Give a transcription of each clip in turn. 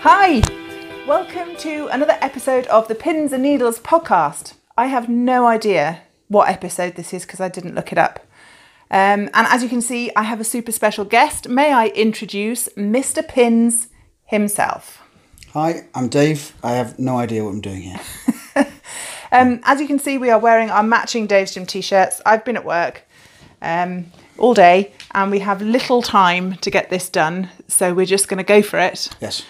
Hi, welcome to another episode of the Pins and Needles podcast. I have no idea what episode this is because I didn't look it up. And as you can see, I have a super special guest. May I introduce Mr. Pins himself? Hi, I'm Dave. I have no idea what I'm doing here. As you can see, we are wearing our matching Dave's Gym t-shirts. I've been at work all day and we have little time to get this done. So we're just going to go for it. Yes.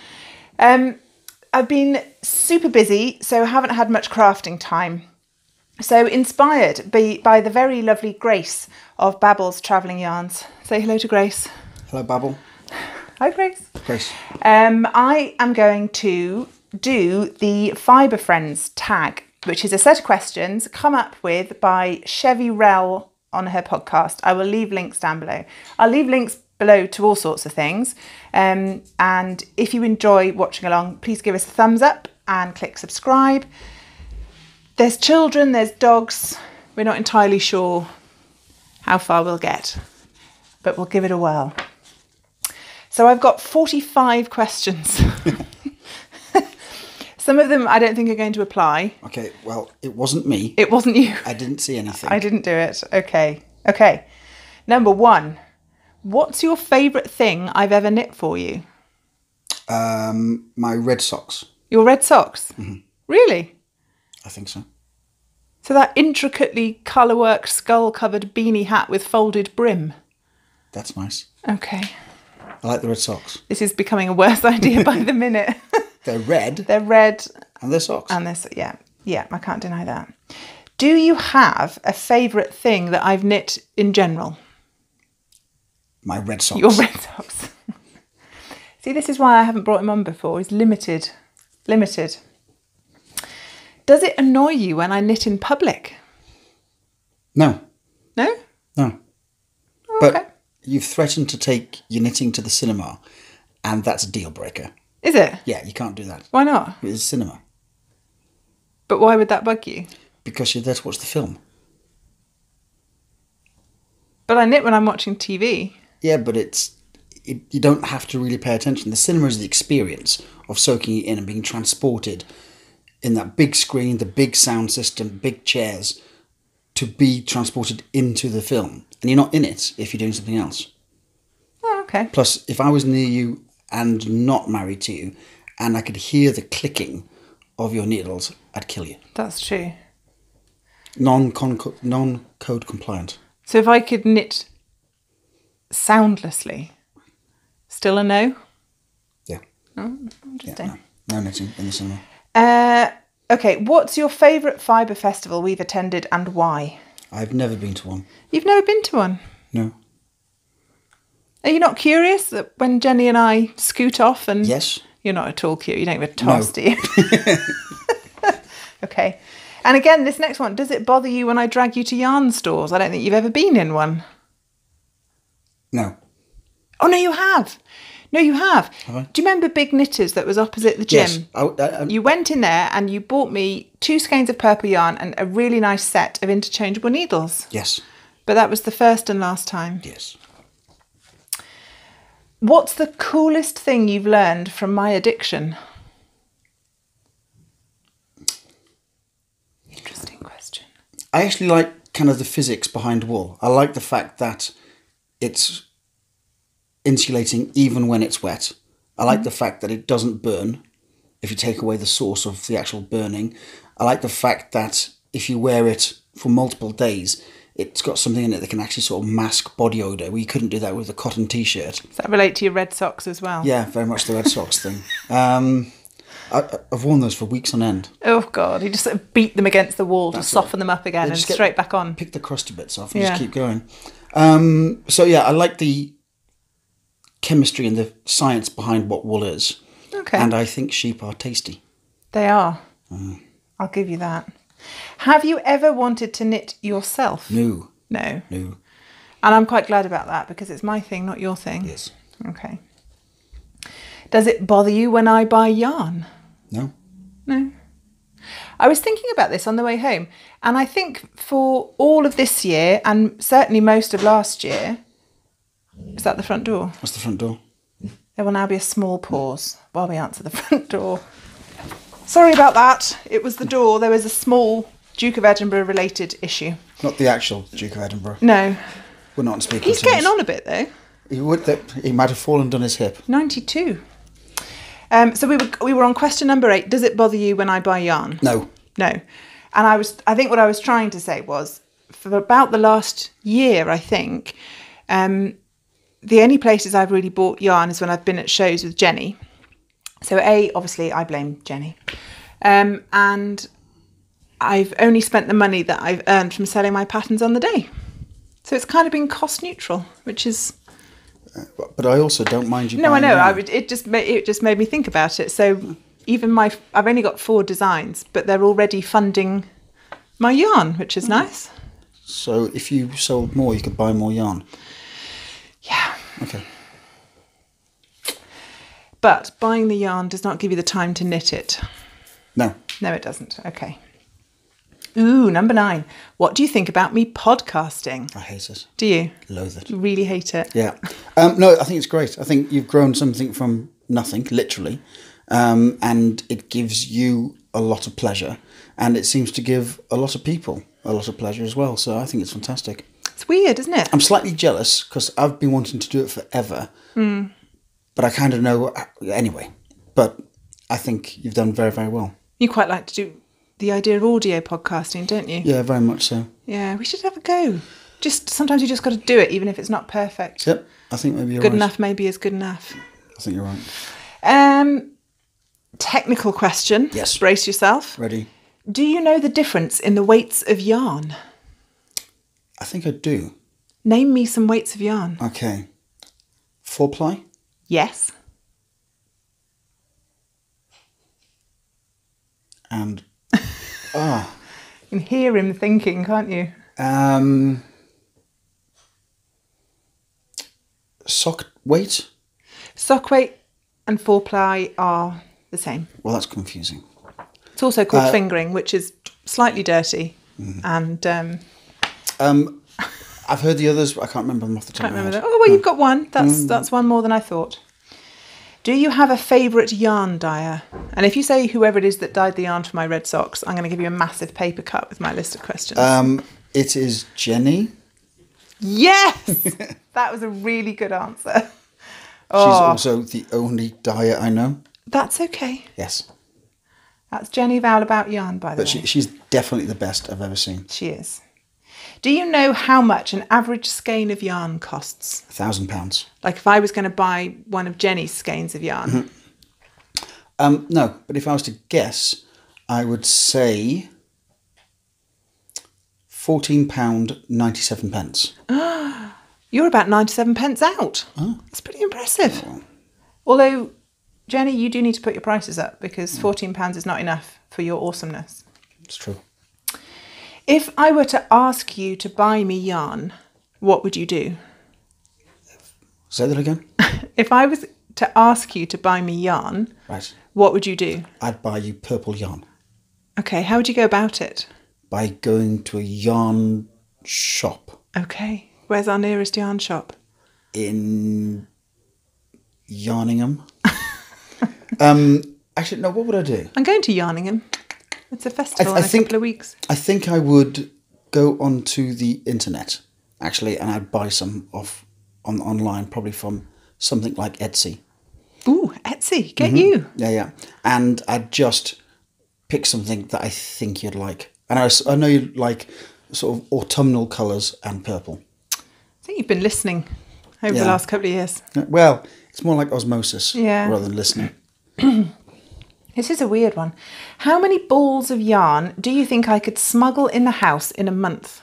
I've been super busy, so I haven't had much crafting time. So inspired by the very lovely Grace of Babbles Travelling Yarns. Say hello to Grace. Hello, Babble. Hi, Grace. Grace. I am going to do the Fibre Friends tag, which is a set of questions come up with by Chevyrell on her podcast. I will leave links down below. I'll leave links below to all sorts of things. And if you enjoy watching along, please give us a thumbs up and click subscribe. There's children, there's dogs. We're not entirely sure how far we'll get, but we'll give it a whirl. So I've got 45 questions. Some of them I don't think are going to apply. Okay, well, it wasn't me. It wasn't you. I didn't see anything. I didn't do it. Okay. Number one. What's your favourite thing I've ever knit for you? My red socks. Your red socks? Mm-hmm. Really? I think so. So that intricately colourworked skull-covered beanie hat with folded brim? That's nice. Okay. I like the red socks. This is becoming a worse idea by the minute. They're red. They're red. And they're socks. And this, yeah, I can't deny that. Do you have a favourite thing that I've knit in general? My red socks. Your red socks. See, this is why I haven't brought him on before. He's limited. Does it annoy you when I knit in public? No. No? No. Oh, but okay. You've threatened to take your knitting to the cinema, and that's a deal breaker. Is it? Yeah, you can't do that. Why not? It's cinema. But why would that bug you? Because you're there to watch the film. But I knit when I'm watching TV. Yeah, but you don't have to really pay attention. The cinema is the experience of soaking it in and being transported in that big screen, the big sound system, big chairs, to be transported into the film. And you're not in it if you're doing something else. Oh, okay. Plus, if I was near you and not married to you, and I could hear the clicking of your needles, I'd kill you. That's true. Non-code compliant. So if I could knit soundlessly, still a no? Yeah. Oh, interesting. Yeah, no knitting in the cinema. Okay, what's your favourite fibre festival we've attended and why? I've never been to one. You've never been to one? No. Are you not curious that when Jennie and I scoot off and... Yes. You're not at all cute. You don't even toss, No. do you? Okay. And again, this next one, does it bother you when I drag you to yarn stores? I don't think you've ever been in one. No. Oh, no, you have. No, you have. Have I? Do you remember Big Knitters that was opposite the gym? Yes. You went in there and you bought me 2 skeins of purple yarn and a really nice set of interchangeable needles. Yes. But that was the first and last time. Yes. What's the coolest thing you've learned from my addiction? Interesting question. I actually like kind of the physics behind wool. I like the fact that it's insulating even when it's wet. I like the fact that it doesn't burn if you take away the source of the actual burning. I like the fact that if you wear it for multiple days, it's got something in it that can actually sort of mask body odour, where you couldn't do that with a cotton t-shirt. Does that relate to your red socks as well? Yeah, very much the red socks thing. I've worn those for weeks on end. Oh, God. You just sort of beat them against the wall to soften them up again and straight back on. Pick the crusty bits off and just keep going. So, yeah, I like the chemistry and the science behind what wool is. Okay. And I think sheep are tasty. They are. I'll give you that. Have you ever wanted to knit yourself? No. No. No. And I'm quite glad about that because it's my thing, not your thing. Yes. Okay. Does it bother you when I buy yarn? No. No. I was thinking about this on the way home, and I think for all of this year and certainly most of last year, is that the front door? That's the front door. There will now be a small pause while we answer the front door. Sorry about that. It was the door. There was a small Duke of Edinburgh related issue. Not the actual Duke of Edinburgh. No. We're not on speaking He's terms. getting on a bit though. He might have fallen on his hip. 92. So we were on question number 8. Does it bother you when I buy yarn? No. No. And I think what I was trying to say was, for about the last year, I think, the only places I've really bought yarn is when I've been at shows with Jennie. So obviously I blame Jennie. And I've only spent the money that I've earned from selling my patterns on the day. So it's kind of been cost neutral, which is... But I also don't mind you. No, I buying know. yarn. It just made me think about it. So even I've only got 4 designs, but they're already funding my yarn, which is nice. So if you sold more, you could buy more yarn. Yeah. Okay. But buying the yarn does not give you the time to knit it. No. No, it doesn't. Okay. Ooh, number 9. What do you think about me podcasting? I hate it. Do you? Loathe it. You really hate it? Yeah. No, I think it's great. I think you've grown something from nothing, literally. And it gives you a lot of pleasure. And it seems to give a lot of people a lot of pleasure as well. So I think it's fantastic. It's weird, isn't it? I'm slightly jealous because I've been wanting to do it forever. But I kind of know anyway. But I think you've done very, very well. You quite like to do the idea of audio podcasting, don't you? Yeah, very much so. Yeah, we should have a go. Just sometimes you just got to do it, even if it's not perfect. Yep, I think maybe you're Good right. enough maybe is good enough. I think you're right. Technical question. Yes. Brace yourself. Ready? Do you know the difference in the weights of yarn? I think I do. Name me some weights of yarn. Okay. 4-ply? Yes. And You can hear him thinking, can't you? Sock weight? Sock weight and 4-ply are the same. Well, that's confusing. It's also called fingering, which is slightly dirty. And I've heard the others, but I can't remember them off the top can't of my remember head. that. Oh, well, you've got one. That's one more than I thought. Do you have a favourite yarn dyer? And if you say whoever it is that dyed the yarn for my red socks, I'm going to give you a massive paper cut with my list of questions. It is Jennie. Yes! That was a really good answer. She's Oh, also the only dyer I know. that's okay. Yes. That's Jennie Vowell about yarn, by the But way. she's definitely the best I've ever seen. She is. Do you know how much an average skein of yarn costs? £1,000. Like if I was going to buy one of Jennie's skeins of yarn. No, but if I was to guess, I would say £14.97. You're about 97 pence out. Oh. That's pretty impressive. Although, Jennie, you do need to put your prices up because £14 is not enough for your awesomeness. It's true. If I were to ask you to buy me yarn, what would you do? Say that again? If I was to ask you to buy me yarn, Right. what would you do? I'd buy you purple yarn. Okay, how would you go about it? By going to a yarn shop Okay, where's our nearest yarn shop? in Yarningham. Actually, no, what would I do? I'm going to Yarningham. It's a festival I in a think- couple of weeks. I think I would go onto the internet, actually, and I'd buy some online, probably from something like Etsy. Ooh, Etsy, get you. Yeah. And I'd just pick something that I think you'd like. And I know you like sort of autumnal colours and purple. I think you've been listening over the Yeah. last couple of years. Well, it's more like osmosis Yeah. rather than listening. This is a weird one. How many balls of yarn do you think I could smuggle in the house in a month?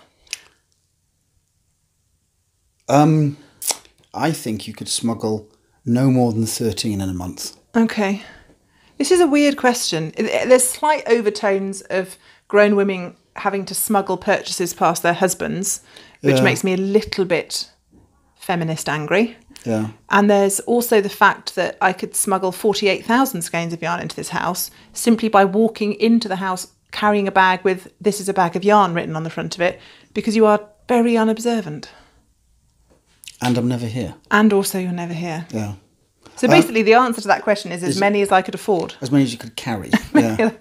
I think you could smuggle no more than 13 in a month. Okay. This is a weird question. There's slight overtones of grown women having to smuggle purchases past their husbands, which makes me a little bit feminist angry. Yeah. And there's also the fact that I could smuggle 48,000 skeins of yarn into this house simply by walking into the house carrying a bag with "this is a bag of yarn" written on the front of it, because you are very unobservant. And I'm never here. And also you're never here. Yeah. So So basically the answer to that question is as many as I could afford. As many as you could carry. Yeah.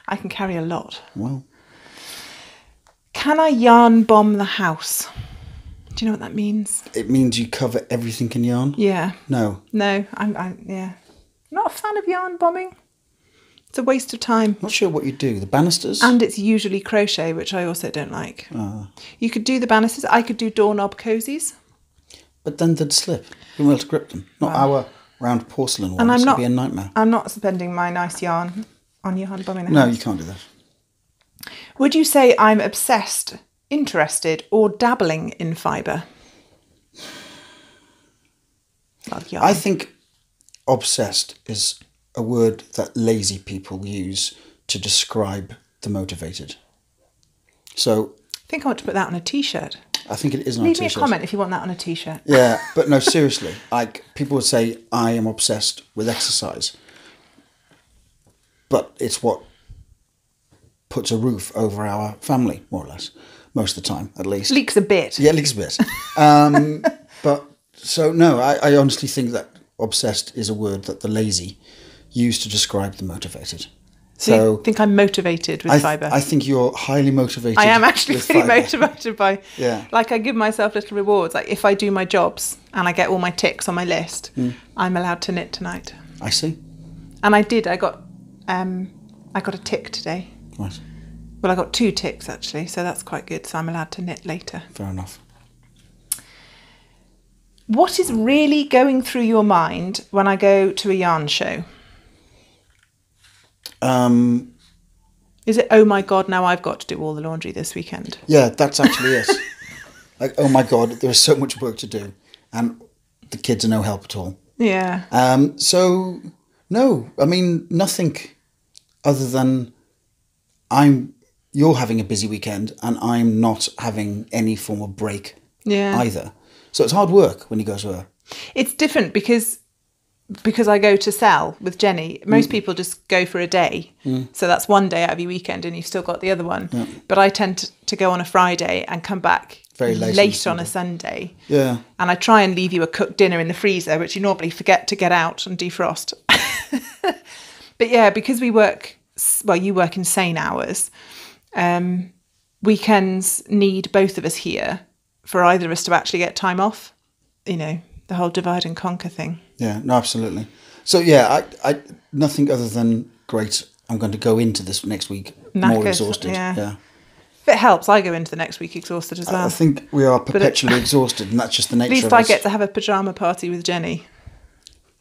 I can carry a lot. Well. Can I yarn bomb the house? Do you know what that means? It means you cover everything in yarn? Yeah. No. No, I'm not a fan of yarn bombing. It's a waste of time. Not sure what you do. The banisters? And it's usually crochet, which I also don't like. You could do the banisters. I could do doorknob cozies. But then they'd slip. You won't be able to grip them. Not our round porcelain ones. And It'd be a nightmare. I'm not spending my nice yarn on yarn bombing the No, house. you can't do that. Would you say I'm obsessed, interested, or dabbling in fibre? Like yarn. I think obsessed is a word that lazy people use to describe the motivated. So I think I want to put that on a T-shirt. I think it is on a Leave T-shirt. me a comment if you want that on a T-shirt. Yeah, but no, seriously. Like, people would say, I am obsessed with exercise. But it's what puts a roof over our family, more or less. Most of the time, at least. Leaks a bit. Yeah, leaks a bit. But, so, no, I honestly think that obsessed is a word that the lazy use to describe the motivated. So you think I'm motivated with fibre? I think you're highly motivated. I am actually pretty fibre. motivated by, Yeah. like I give myself little rewards. Like if I do my jobs and I get all my ticks on my list, I'm allowed to knit tonight. I see. And I did. I got a tick today. Right. Well, I got 2 ticks actually, so that's quite good. So I'm allowed to knit later. Fair enough. What is really going through your mind when I go to a yarn show? Is it, oh my God, now I've got to do all the laundry this weekend? Yeah, that's actually it. Like, oh my God, there's so much work to do. And the kids are no help at all. Yeah. So, no, I mean, nothing other than you're having a busy weekend and I'm not having any form of break either. So it's hard work when you go to her. It's different because I go to sell with Jennie. Most people just go for a day. So that's one day out of your weekend and you've still got the other one. Yeah. But I tend to go on a Friday and come back very late on a Sunday. Yeah. And I try and leave you a cooked dinner in the freezer, which you normally forget to get out and defrost. But yeah, because we work, well, you work insane hours, weekends need both of us here for either of us to actually get time off, you know, the whole divide and conquer thing. Yeah, no, absolutely. So yeah, I nothing other than great. I'm going to go into this next week more exhausted. Yeah. If it helps, I go into the next week exhausted as well. I think we are perpetually exhausted, and that's just the nature of it. At least I get to have a pyjama party with Jennie.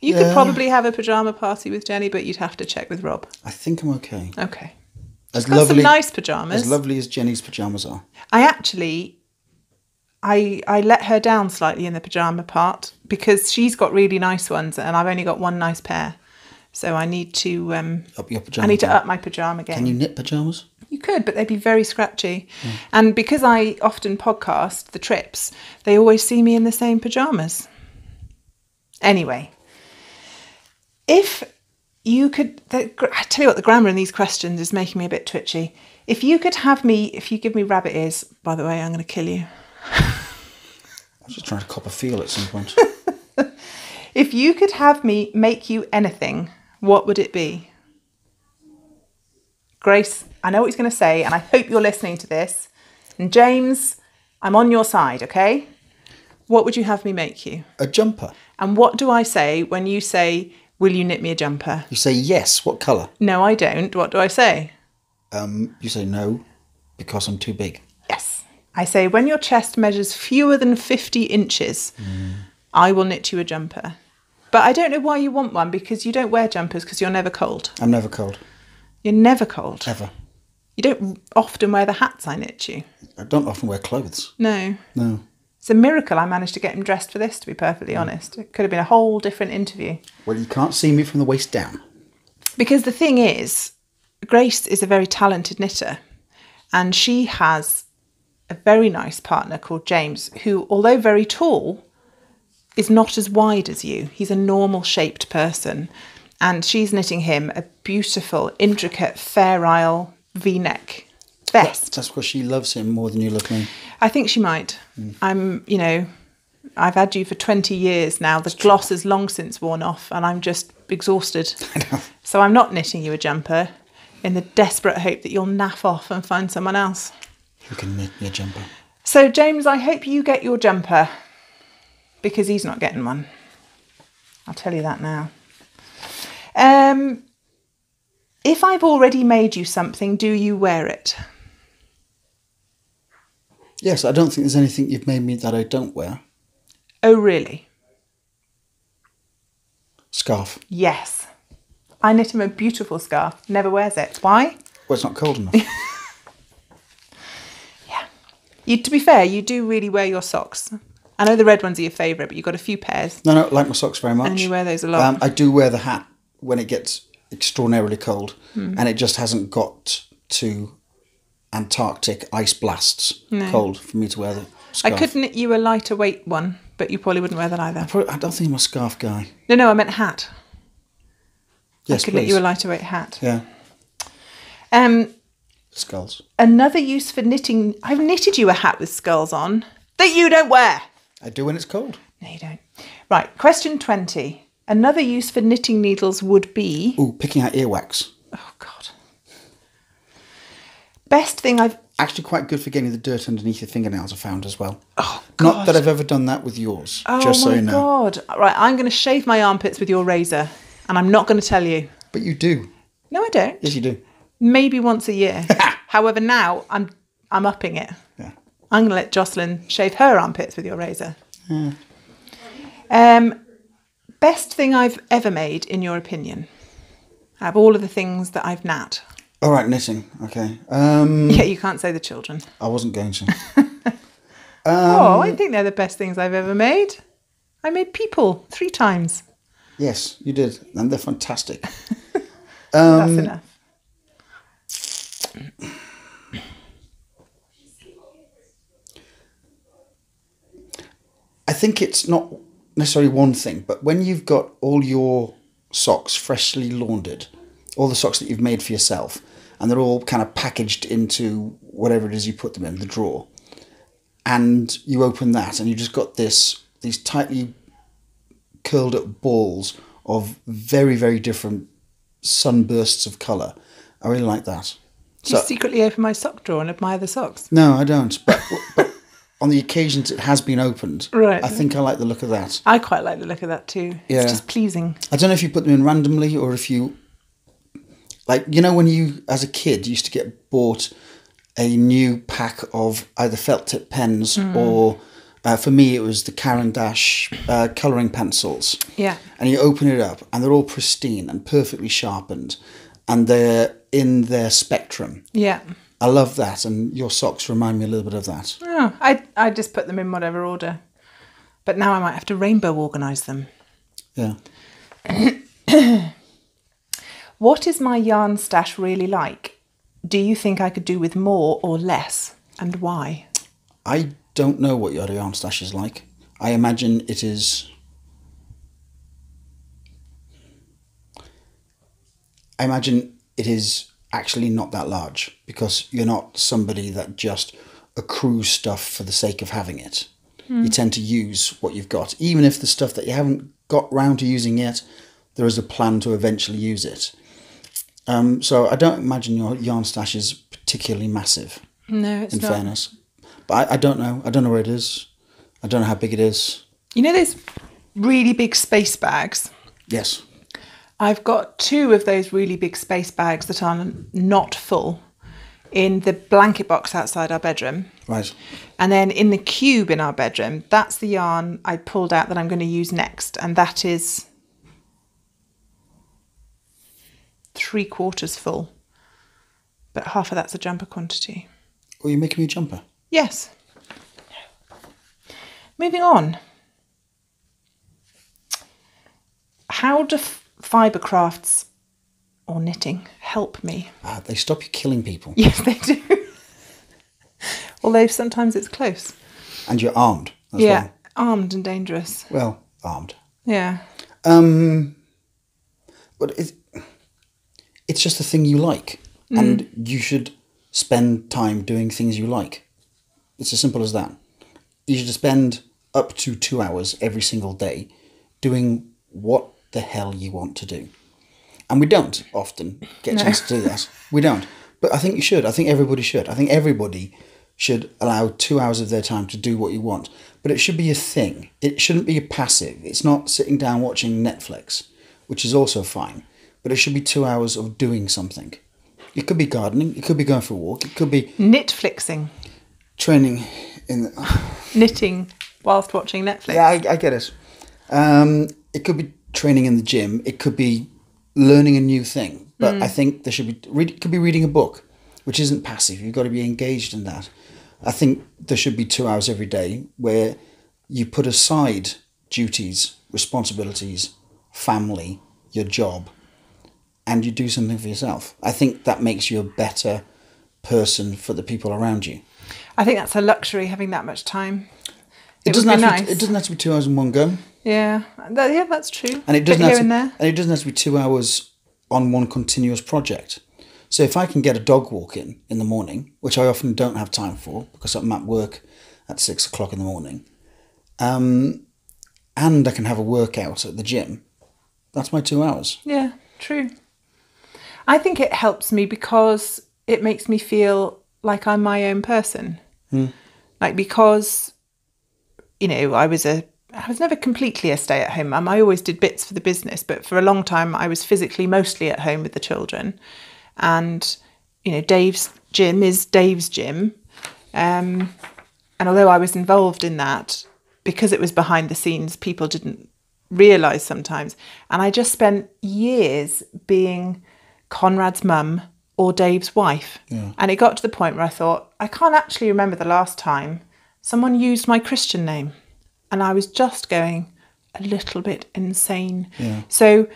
You could probably have a pyjama party with Jennie, but you'd have to check with Rob. I think I'm okay. Okay. As Got lovely, some nice pyjamas. As lovely as Jennie's pyjamas are. I let her down slightly in the pyjama part because she's got really nice ones and I've only got one nice pair. So I need to up your pyjama. I need to up my pyjama game. Can you knit pyjamas? You could, but they'd be very scratchy. And because I often podcast the trips, they always see me in the same pyjamas. Anyway, if you could, I tell you what, the grammar in these questions is making me a bit twitchy. If you give me rabbit ears, by the way, I'm going to kill you. I was just trying to cop a feel at some point. If you could have me make you anything, what would it be? Grace, I know what he's going to say, and I hope you're listening to this. And James, I'm on your side, okay? What would you have me make you? A jumper. And what do I say when you say, will you knit me a jumper? You say yes. What colour? No, I don't. What do I say? You say no, because I'm too big. Yes. I say, when your chest measures fewer than 50 inches, I will knit you a jumper. But I don't know why you want one, because you don't wear jumpers because you're never cold. I'm never cold. You're never cold? Ever. You don't often wear the hats I knit you? I don't often wear clothes. No. No. It's a miracle I managed to get him dressed for this, to be perfectly honest. It could have been a whole different interview. Well, you can't see me from the waist down. Because the thing is, Grace is a very talented knitter, and she has a very nice partner called James, who, although very tall, is not as wide as you. He's a normal shaped person, and she's knitting him a beautiful, intricate Fair Isle V-neck vest. That's because she loves him more than you love me. I think she might. I'm I've had you for 20 years now. The gloss has long since worn off and I'm just exhausted. I know. So I'm not knitting you a jumper in the desperate hope that you'll naff off and find someone else. Who can knit me a jumper? So, James, I hope you get your jumper because he's not getting one. I'll tell you that now. If I've already made you something, do you wear it? Yes, I don't think there's anything you've made me that I don't wear. Oh, really? Scarf. Yes. I knit him a beautiful scarf. Never wears it. Why? Well, it's not cold enough. Yeah. To be fair, you do really wear your socks. I know the red ones are your favourite, but you've got a few pairs. No, I like my socks very much. And you wear those a lot. I do wear the hat when it gets extraordinarily cold, and it just hasn't got to Antarctic ice blasts cold for me to wear the scarf. I could knit you a lighter weight one, but you probably wouldn't wear that either. I don't think I'm a scarf guy. No, I meant hat. Yes, I could please. knit you a lighter weight hat. Yeah. Skulls. Another use for knitting. I've knitted you a hat with skulls on that you don't wear. I do when it's cold. No, you don't. Right, question 20. Another use for knitting needles would be... Ooh, picking out earwax. Oh, God. Best thing I've... Actually quite good for getting the dirt underneath your fingernails, I found as well. Oh, God. Not that I've ever done that with yours, Oh, just so you know. God. Right, I'm going to shave my armpits with your razor, and I'm not going to tell you. But you do. No, I don't. Yes, you do. Maybe once a year. However, now I'm upping it. Yeah. I'm going to let Jocelyn shave her armpits with your razor. Yeah. Best thing I've ever made, in your opinion? Out of all of the things that I've knat. All right, knitting. Okay. Yeah, you can't say the children. I wasn't going to. I think they're the best things I've ever made. I made people 3 times. Yes, you did. And they're fantastic. That's enough. I think it's not necessarily one thing, but when you've got all your socks freshly laundered, all the socks that you've made for yourself, and they're all kind of packaged into whatever it is you put them in, the drawer, and you open that and you just got these tightly curled up balls of very, very different sunbursts of colour. I really like that. Do you secretly open my sock drawer and admire the socks? No, I don't. But on the occasions it has been opened, right. I think I like the look of that. I quite like the look of that too. Yeah. It's just pleasing. I don't know if you put them in randomly or if you... Like, you know when you, as a kid, used to get bought a new pack of either felt tip pens or... for me, it was the Caran d'Ache colouring pencils. Yeah. And you open it up and they're all pristine and perfectly sharpened. And they're in their spectrum. Yeah. I love that, and your socks remind me a little bit of that. Oh, I just put them in whatever order. But now I might have to rainbow organise them. Yeah. What is my yarn stash really like? Do you think I could do with more or less? And why? I don't know what your yarn stash is like. I imagine it is... actually not that large, because you're not somebody that just accrues stuff for the sake of having it. You tend to use what you've got. Even if the stuff that you haven't got round to using yet, there is a plan to eventually use it. So I don't imagine your yarn stash is particularly massive. No, it's in not. fairness. But I don't know. I don't know where it is. I don't know how big it is. You know those really big space bags? Yes. I've got 2 of those really big space bags that are not full in the blanket box outside our bedroom. Right. And then in the cube in our bedroom, that's the yarn I pulled out that I'm going to use next. And that is 3/4 full. But half of that's a jumper quantity. Oh, you're making me a jumper? Yes. Moving on. How do fibre crafts or knitting help me? They stop you killing people. Yes, they do. Although sometimes it's close. And you're armed as Yeah, well. armed and dangerous. Well, armed. Yeah. But it's just a thing you like. And you should spend time doing things you like. It's as simple as that. You should spend up to 2 hours every single day doing what the hell you want to do. And we don't often get a chance to do that. We don't. But I think you should. I think everybody should. I think everybody should allow 2 hours of their time to do what you want. But it should be a thing. It shouldn't be a passive. It's not sitting down watching Netflix, which is also fine. But it should be 2 hours of doing something. It could be gardening. It could be going for a walk. It could be... Knitflixing. Training in... The... Knitting whilst watching Netflix. Yeah, I get it. It could be training in the gym. It could be learning a new thing. But I think there should be... It could be reading a book, which isn't passive. You've got to be engaged in that. I think there should be 2 hours every day where you put aside duties, responsibilities, family, your job, and you do something for yourself. I think that makes you a better person for the people around you. I think that's a luxury, having that much time. It doesn't have to be 2 hours in one go. Yeah, yeah, that's true. And it doesn't have to be 2 hours on one continuous project. So if I can get a dog walk in the morning, which I often don't have time for because I'm at work at 6 o'clock in the morning, and I can have a workout at the gym, that's my 2 hours. Yeah, true. I think it helps me because it makes me feel like I'm my own person. Like, because, you know, I was never completely a stay-at-home mum. I always did bits for the business, but for a long time I was physically mostly at home with the children. And, you know, Dave's gym is Dave's gym. And although I was involved in that, because it was behind the scenes, people didn't realise sometimes. And I just spent years being Conrad's mum or Dave's wife. Yeah. And it got to the point where I thought, I can't actually remember the last time someone used my Christian name. And I was just going a little bit insane. Yeah. So,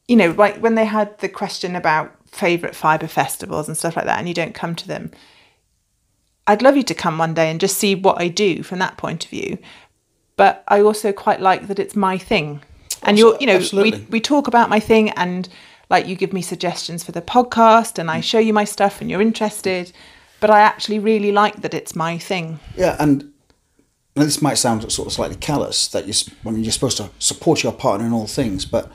you know, like when they had the question about favourite fibre festivals and stuff like that, and you don't come to them, I'd love you to come one day and just see what I do from that point of view. But I also quite like that it's my thing. And we talk about my thing, and like you give me suggestions for the podcast and I show you my stuff and you're interested, but I actually really like that it's my thing. Yeah, and this might sound sort of slightly callous that you're supposed to support your partner in all things, but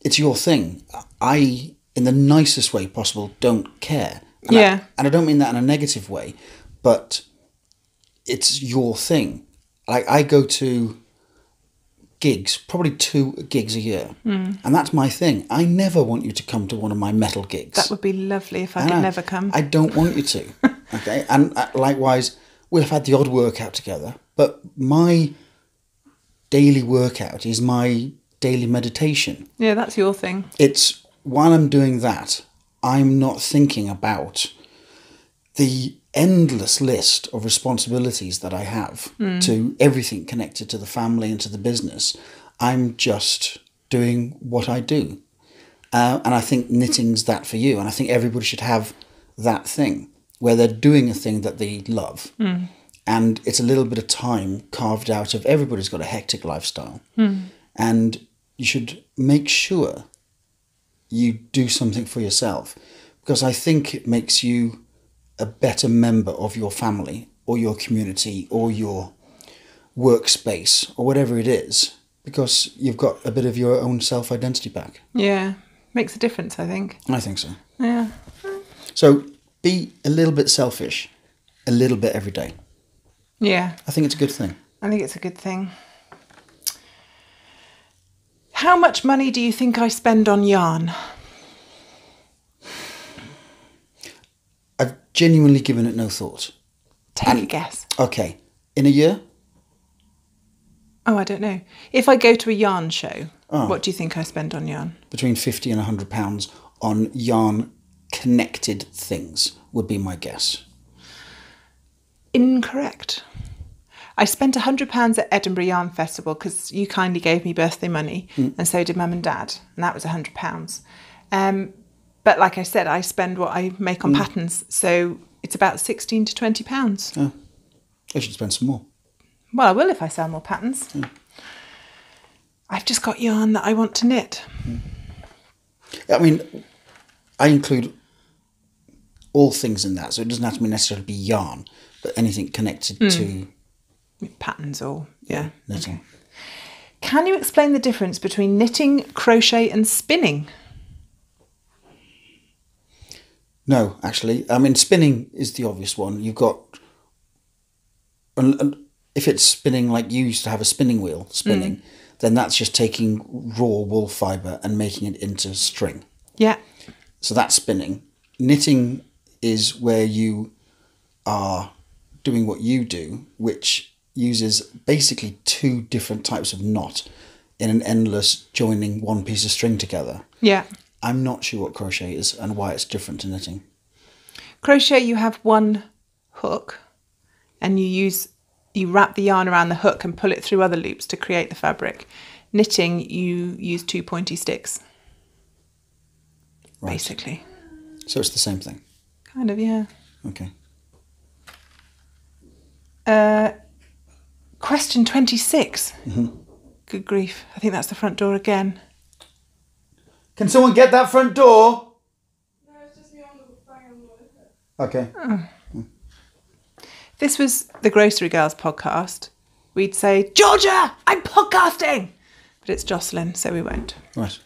it's your thing. I, in the nicest way possible, don't care. And I don't mean that in a negative way, but it's your thing. Like, I go to gigs, probably 2 gigs a year, and that's my thing. I never want you to come to one of my metal gigs. That would be lovely if I could never come. I don't want you to. Okay, and likewise, we'll have had the odd workout together, but my daily workout is my daily meditation. Yeah, that's your thing. It's while I'm doing that, I'm not thinking about the endless list of responsibilities that I have to everything connected to the family and to the business. I'm just doing what I do. And I think knitting's that for you. And I think everybody should have that thing where they're doing a thing that they love. And it's a little bit of time carved out of everybody's got a hectic lifestyle. And you should make sure you do something for yourself, because I think it makes you a better member of your family or your community or your workspace or whatever it is, because you've got a bit of your own self-identity back. Yeah, makes a difference, I think. I think so. Yeah. So be a little bit selfish, a little bit every day. Yeah. I think it's a good thing. I think it's a good thing. How much money do you think I spend on yarn? I've genuinely given it no thought. Take a guess. Okay. In a year? Oh, I don't know. If I go to a yarn show, what do you think I spend on yarn? Between £50 and £100 on yarn-connected things would be my guess. Incorrect. I spent £100 at Edinburgh Yarn Festival because you kindly gave me birthday money, and so did Mum and Dad, and that was £100. But like I said, I spend what I make on patterns, so it's about £16 to £20. Oh, I should spend some more. Well, I will if I sell more patterns. Yeah. I've just got yarn that I want to knit. I mean, I include all things in that, so it doesn't have to necessarily be yarn, but anything connected to Patterns or, yeah. Knitting. Okay. Can you explain the difference between knitting, crochet and spinning? No, actually. I mean, spinning is the obvious one. You've got... And if it's spinning like you used to have a spinning wheel spinning, then that's just taking raw wool fibre and making it into string. Yeah. So that's spinning. Knitting is where you are doing what you do, which uses basically two different types of knot in an endless joining one piece of string together. Yeah. I'm not sure what crochet is and why it's different to knitting. Crochet, you have one hook and you wrap the yarn around the hook and pull it through other loops to create the fabric. Knitting, you use two pointy sticks, Right. basically. So it's the same thing. Kind of, yeah. Okay. Question 26. Good grief. I think that's the front door again. Can someone get that front door? No, it's just me on the phone. Okay. If this was the Grocery Girls podcast, we'd say, Georgia, I'm podcasting! But it's Jocelyn, so we won't. Right.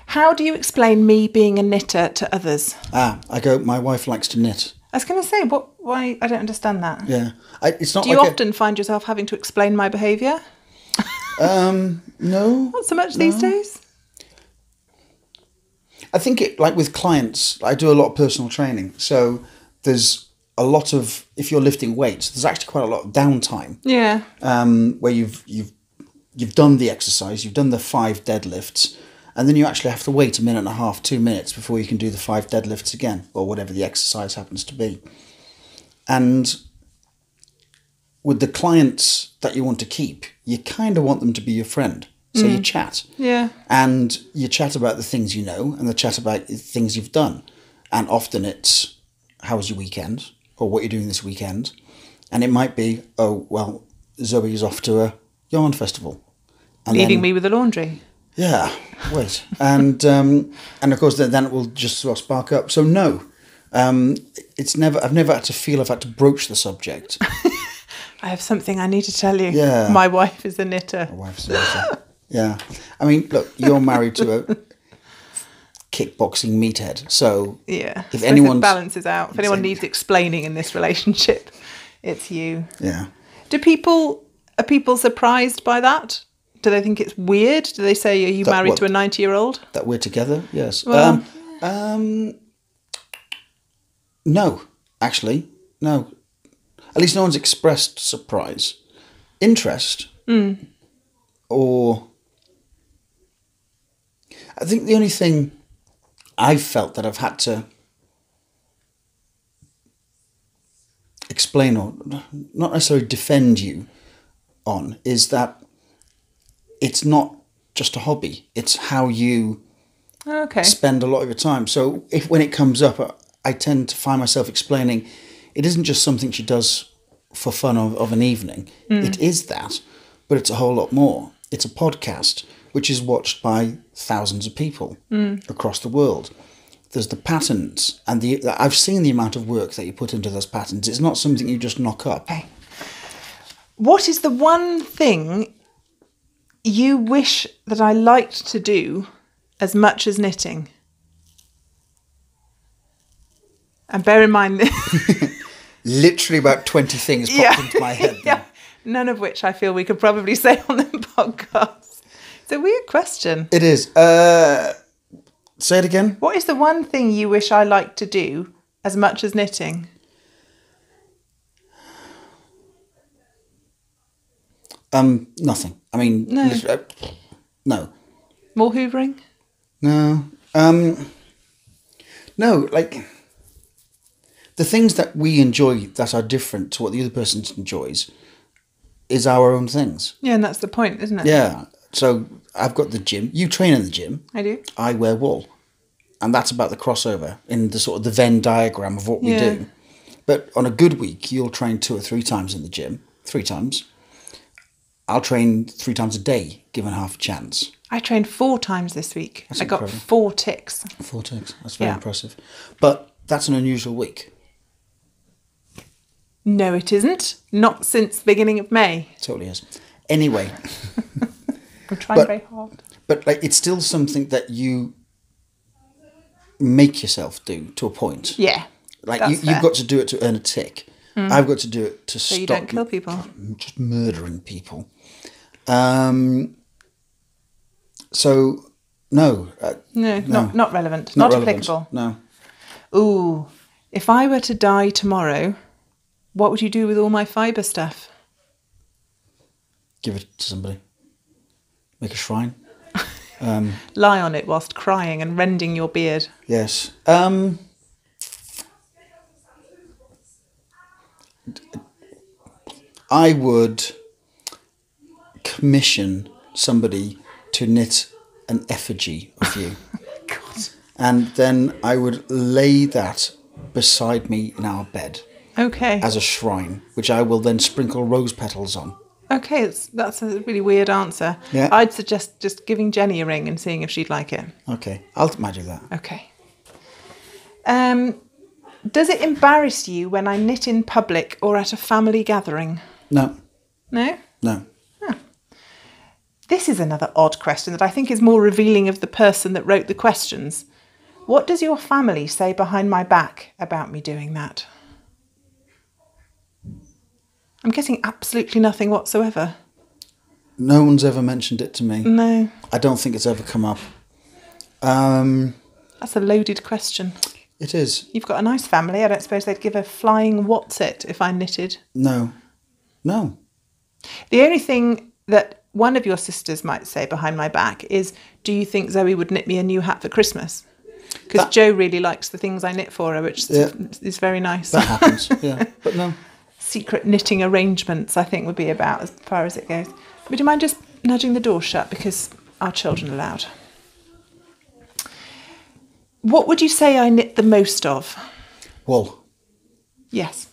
How do you explain me being a knitter to others? I go, my wife likes to knit. I was going to say, why? I don't understand that. Yeah. It's not Do you like often find yourself having to explain my behaviour? No. Not so much these days. I think like with clients, I do a lot of personal training. So there's a lot of, if you're lifting weights, there's actually quite a lot of downtime. Yeah. Where you've done the exercise, you've done the 5 deadlifts, and then you actually have to wait a minute and a half, 2 minutes before you can do the 5 deadlifts again, or whatever the exercise happens to be. And with the clients that you want to keep, you kind of want them to be your friend. So you chat. Yeah. And you chat about the things you know and the chat about the things you've done. And often it's, how was your weekend? Or what you're doing this weekend? And it might be, oh, well, Zoe's off to a yarn festival. And Leaving then, me with the laundry. Yeah, wait. And of course, then it will just sort of spark up. So no, I've never had to feel I've had to broach the subject. I have something I need to tell you. Yeah. My wife is a knitter. My wife's a knitter. Yeah. I mean, look, you're married to a kickboxing meathead. So Yeah. if So anyone it balances out. If anyone needs explaining in this relationship, it's you. Yeah. Are people surprised by that? Do they think it's weird? Do they say, are you married to a 90-year-old? That we're together, yes. Well, No, actually, no. At least no one's expressed surprise. Interest, or... I think the only thing I've felt that I've had to explain or not necessarily defend you on is that it's not just a hobby. It's how you spend a lot of your time. So when it comes up, I tend to find myself explaining it isn't just something she does for fun of an evening. It is that, but it's a whole lot more. It's a podcast which is watched by thousands of people across the world. There's the patterns, and I've seen the amount of work that you put into those patterns. It's not something you just knock up. Okay. What is the one thing you wish that I liked to do as much as knitting? And bear in mind... Literally about 20 things popped into my head. Yeah. None of which I feel we could probably say on the podcast. It's a weird question. It is. Say it again. What is the one thing you wish I liked to do as much as knitting? Nothing. I mean, No. No. More hoovering? No. No, like the things that we enjoy that are different to what the other person enjoys is our own things. Yeah, and that's the point, isn't it? Yeah. So I've got the gym. You train in the gym. I do. I wear wool. And that's about the crossover in the sort of the Venn diagram of what we do. But on a good week, you'll train 2 or 3 times in the gym. 3 times. I'll train 3 times a day, given half a chance. I trained 4 times this week. That's I got incredible. 4 ticks. 4 ticks. That's very impressive. But that's an unusual week. No, it isn't. Not since the beginning of May. It totally is. Anyway. I'm trying very hard. But like, it's still something that you make yourself do to a point. Yeah. Like that's you've fair. got to do it to earn a tick. I've got to do it to So stop you don't kill people. just murdering people. So no, No, no. not relevant. Not relevant. applicable. No. Ooh, if I were to die tomorrow, what would you do with all my fibre stuff? Give it to somebody. Make a shrine. Lie on it whilst crying and rending your beard. Yes. I would commission somebody to knit an effigy of you. God. And then I would lay that beside me in our bed Okay. as a shrine, which I will then sprinkle rose petals on. Okay, that's a really weird answer. Yeah. I'd suggest just giving Jennie a ring and seeing if she'd like it. Okay, I'll do that. Okay. Does it embarrass you when I knit in public or at a family gathering? No, No? no. This is another odd question that I think is more revealing of the person that wrote the questions. What does your family say behind my back about me doing that? I'm getting absolutely nothing whatsoever. No one's ever mentioned it to me. No, I don't think it's ever come up. Um, that's a loaded question. it is. You've got a nice family. I don't suppose they'd give a flying what's it if I knitted. No. No. The only thing that one of your sisters might say behind my back is, do you think Zoe would knit me a new hat for Christmas? Because Jo really likes the things I knit for her, which is very nice. That happens, yeah. But no. Secret knitting arrangements, I think, would be about as far as it goes. Would you mind just nudging the door shut because our children are loud? What would you say I knit the most of? Wool. Yes.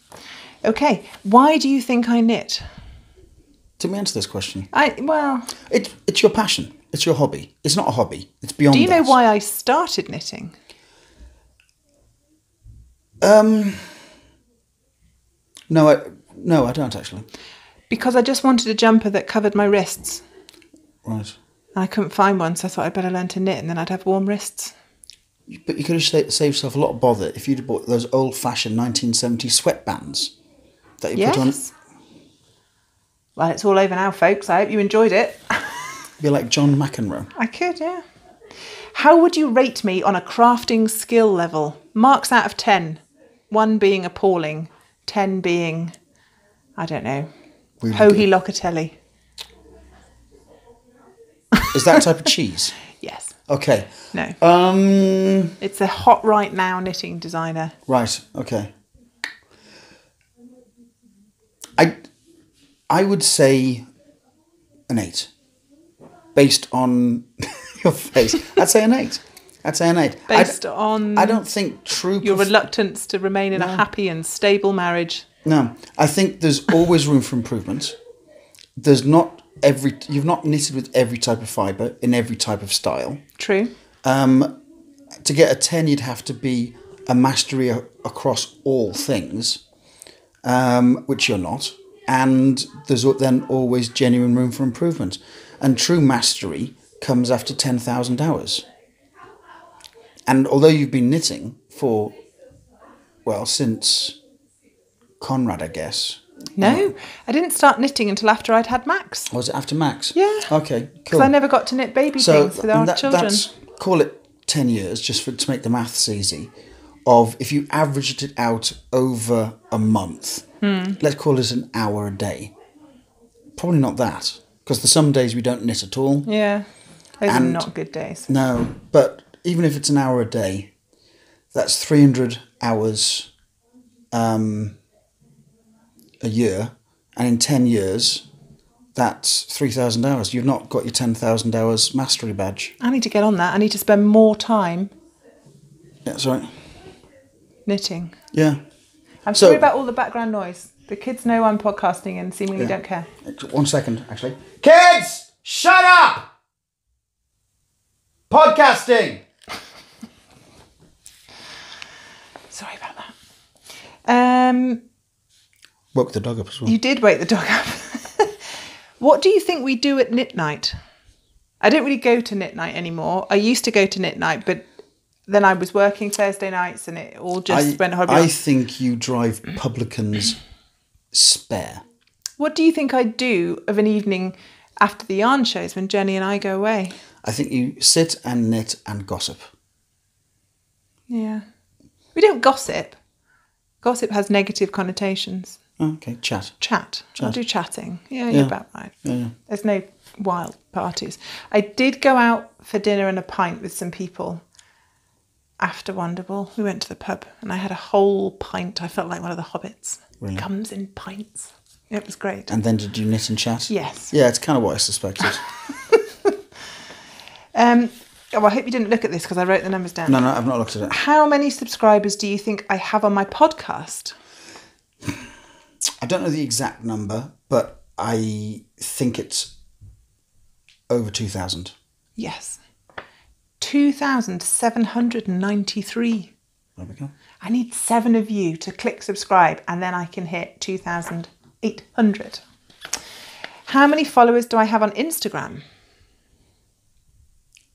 Okay. Why do you think I knit? Did we answer this question? Well, It's your passion. It's your hobby. It's not a hobby. It's beyond do you know that. why I started knitting? No, I don't actually. Because I just wanted a jumper that covered my wrists. Right. And I couldn't find one, so I thought I'd better learn to knit and then I'd have warm wrists. But you could have saved yourself a lot of bother if you'd bought those old-fashioned 1970s sweatbands that you put on. Well, it's all over now, folks. I hope you enjoyed it. Be like John McEnroe. I could, yeah. How would you rate me on a crafting skill level? Marks out of 10. 1 being appalling, 10 being, I don't know, Really Hohi good. Locatelli. Is that a type of cheese? Yes. Okay. No. It's a hot right now knitting designer. Right. Okay. I would say an 8. Based on your face. I'd say an 8. Based on I don't think true... your reluctance to remain in a happy and stable marriage. No. I think there's always room for improvement. You've not knitted with every type of fibre in every type of style. True. To get a 10, you'd have to be a mastery across all things, which you're not. And there's then always genuine room for improvement. And true mastery comes after 10,000 hours. And although you've been knitting for, well, since Conrad, I guess. No, I didn't start knitting until after I'd had Max. Was it after Max? Yeah. Okay, cool. Because I never got to knit baby things with our children. Call it 10 years, just to make the maths easy, of if you averaged it out over a month, let's call it an hour a day. Probably not that, because there's some days we don't knit at all. Yeah, those are And- not good days. No, but even if it's an hour a day, that's 300 hours a year, and in 10 years, that's 3,000 hours. You've not got your 10,000 hours mastery badge. I need to get on that. I need to spend more time Yeah, sorry. knitting. Yeah. I'm So- sorry about all the background noise. The kids know I'm podcasting and seemingly don't care. 1 second, actually. Kids, shut up! Podcasting! Sorry about that. Woke the dog up as well. You did wake the dog up. What do you think we do at knit night? I don't really go to knit night anymore. I used to go to knit night, but then I was working Thursday nights and it all just went horribly. I think you drive publicans spare. What do you think I'd do of an evening after the yarn shows when Jennie and I go away? I think you sit and knit and gossip. Yeah. We don't gossip. Gossip has negative connotations. Okay, chat. Chat. I'll do chatting. Yeah, you're about right. Yeah. There's no wild parties. I did go out for dinner and a pint with some people after Wonderful. We went to the pub and I had a whole pint. I felt like one of the hobbits. Really? It comes in pints. It was great. And then did you knit and chat? Yes. Yeah, it's kind of what I suspected. I hope you didn't look at this because I wrote the numbers down. No, I've not looked at it. How many subscribers do you think I have on my podcast? I don't know the exact number, but I think it's over 2,000. Yes. 2,793. There we go. I need 7 of you to click subscribe and then I can hit 2,800. How many followers do I have on Instagram?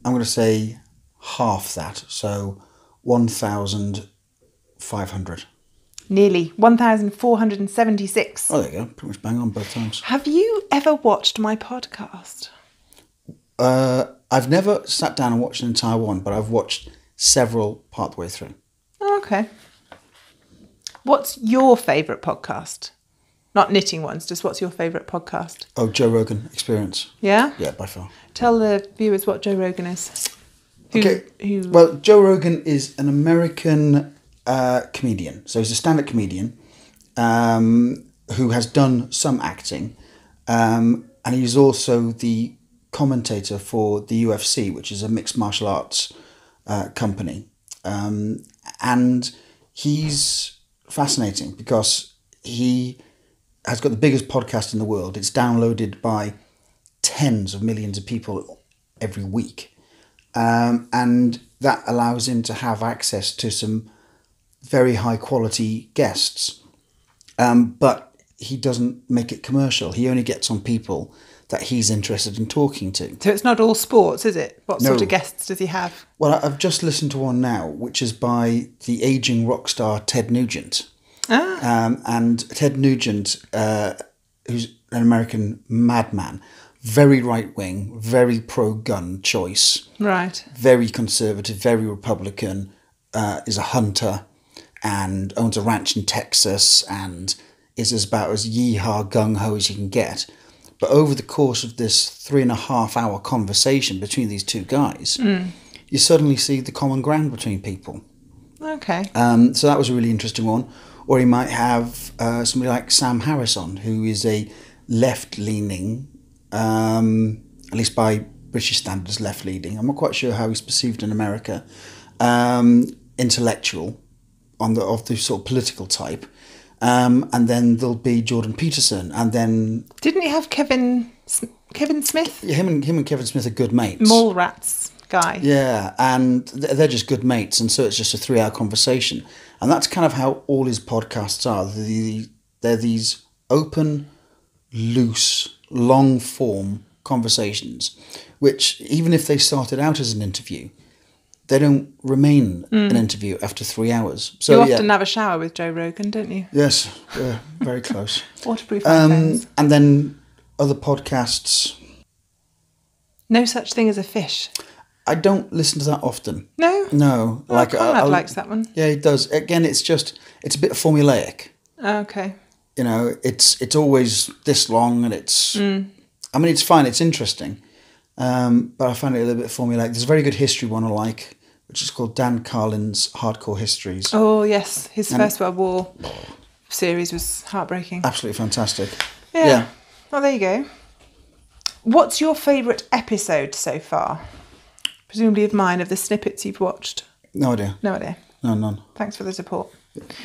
I'm going to say half that, so 1,500. Nearly 1,476. Oh, there you go. Pretty much bang on both times. Have you ever watched my podcast? I've never sat down and watched an entire one, but I've watched several part the way through. Oh, okay. What's your favourite podcast? Not knitting ones, just what's your favourite podcast? Oh, Joe Rogan Experience. Yeah? Yeah, by far. Tell the viewers what Joe Rogan is. Well, Joe Rogan is an American comedian. So he's a stand-up comedian who has done some acting. And he's also the commentator for the UFC, which is a mixed martial arts company. And he's fascinating because he has got the biggest podcast in the world. It's downloaded by tens of millions of people every week. And that allows him to have access to some very high quality guests. But he doesn't make it commercial. He only gets on people that he's interested in talking to. So it's not all sports, is it? What sort of guests does he have? Well, I've just listened to one now, which is by the aging rock star Ted Nugent. And Ted Nugent, who's an American madman, very right-wing, very pro-gun choice. Right. Very conservative, very Republican, is a hunter and owns a ranch in Texas and is about as yeehaw gung-ho as you can get. But over the course of this 3.5-hour conversation between these two guys, you suddenly see the common ground between people. Okay. So that was a really interesting one. Or he might have somebody like Sam Harris on, who is a left-leaning, at least by British standards, left-leaning. I'm not quite sure how he's perceived in America. Intellectual, of the sort of political type. And then there'll be Jordan Peterson, and then Didn't he have Kevin Smith? yeah, him and Kevin Smith are good mates. Mole Rats guy. Yeah, and they're just good mates, and so it's just a 3-hour conversation, and that's kind of how all his podcasts are. They're these open, loose, long form conversations, which even if they started out as an interview, they don't remain an interview after 3 hours. So You often have a shower with Joe Rogan, don't you? Yes, yeah, very close. Waterproof iPhones. And then other podcasts. No such thing as a fish. I don't listen to that often. No? No. Oh, Conrad likes that one. Yeah, he does. Again, it's a bit formulaic. Okay. You know, it's always this long and it's... I mean, it's fine, it's interesting. But I find it a little bit formulaic. There's a very good history one I like, which is called Dan Carlin's Hardcore Histories. Oh, yes. His First World War series was heartbreaking. Absolutely fantastic. Yeah. Well, there you go. What's your favourite episode so far? Presumably of mine, of the snippets you've watched. No idea. No idea. No, none. Thanks for the support.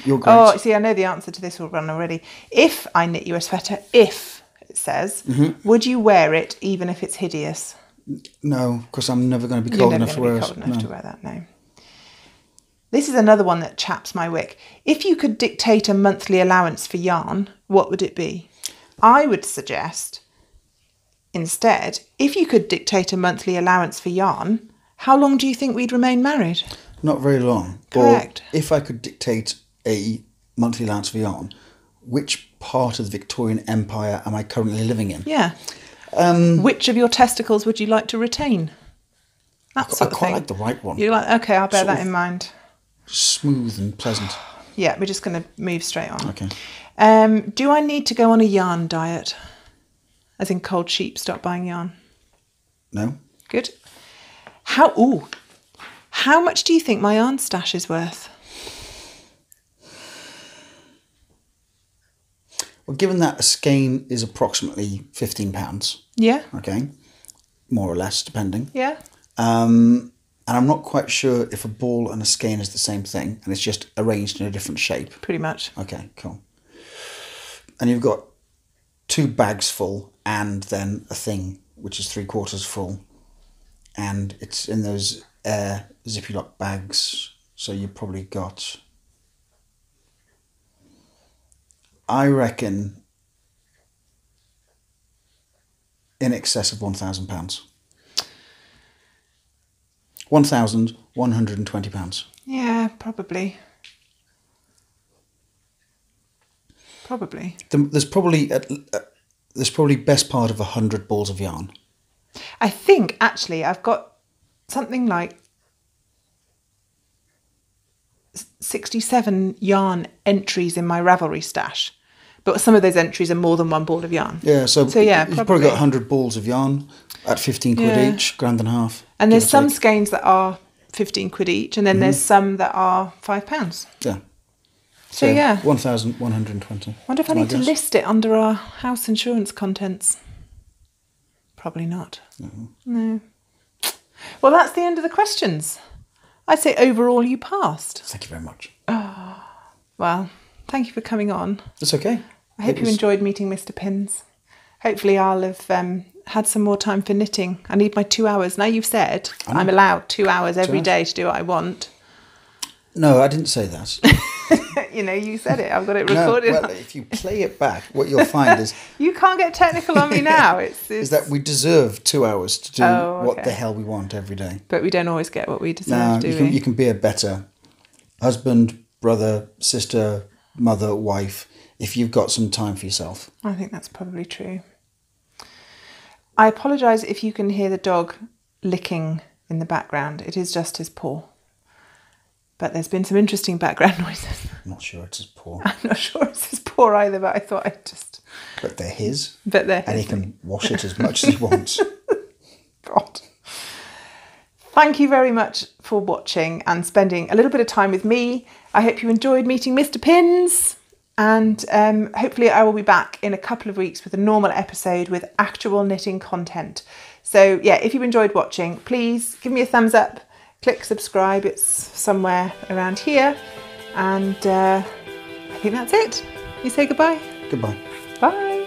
You're great. Oh, see, I know the answer to this one already. If I knit you a sweater, it says, would you wear it even if it's hideous? No, because I'm never going to be cold enough to wear it. You're never going to be cold enough to wear that, no. This is another one that chaps my wick. If you could dictate a monthly allowance for yarn, what would it be? I would suggest, instead, if you could dictate a monthly allowance for yarn, how long do you think we'd remain married? Not very long. Correct. Or if I could dictate a monthly allowance for yarn, which part of the Victorian Empire am I currently living in? Yeah. Which of your testicles would you like to retain? That I sort of quite thing. like the right one. You're like, okay, I'll bear Sort that of in mind. Smooth and pleasant. Yeah, we're just going to move straight on. Okay. Do I need to go on a yarn diet? As in cold sheep, stop buying yarn. No? Good. How much do you think my yarn stash is worth? Well, given that a skein is approximately £15, Yeah. okay, more or less, depending. Yeah. And I'm not quite sure if a ball and a skein is the same thing, and it's just arranged in a different shape. Pretty much. Okay, cool. And you've got 2 bags full and then a thing which is 3/4 full, and it's in those air zippy lock bags, so you've probably got, I reckon, in excess of £1,000. £1,120. Yeah, probably. Probably. There's probably best part of 100 balls of yarn. I think, actually, I've got something like 67 yarn entries in my Ravelry stash. But some of those entries are more than 1 ball of yarn. Yeah, so yeah, you've probably got 100 balls of yarn at 15 quid Yeah. each, £1.50. And there's some skeins that are 15 quid each, and then there's some that are £5. Yeah. So yeah. 1,120. Wonder if I need to list it under our house insurance contents. Probably not. No. Well, that's the end of the questions. I'd say overall you passed. Thank you very much. Well, thank you for coming on. It's okay. I hope you enjoyed meeting Mr. Pins. Hopefully I'll have had some more time for knitting. I need my 2 hours. Now you've said I'm allowed 2 hours every day to do what I want. No, I didn't say that. You know, you said it. I've got it recorded. No, well, if you play it back, what you'll find is... You can't get technical on me now. Is that we deserve 2 hours to do what okay. the hell we want every day. But we don't always get what we deserve, do we? You can be a better husband, brother, sister, mother, wife, if you've got some time for yourself. I think that's probably true. I apologise if you can hear the dog licking in the background. It is just his paw. But there's been some interesting background noises. I'm not sure it's his paw. I'm not sure it's his paw either, but I thought I'd just... But they're his. But they're his. And he can wash it as much as he wants. God. Thank you very much for watching and spending a little bit of time with me. I hope you enjoyed meeting Mr. Pins. And hopefully I will be back in a couple of weeks with a normal episode with actual knitting content. So yeah, if you've enjoyed watching, please give me a thumbs up. Click subscribe, it's somewhere around here. And I think that's it. You say goodbye? Goodbye. Bye.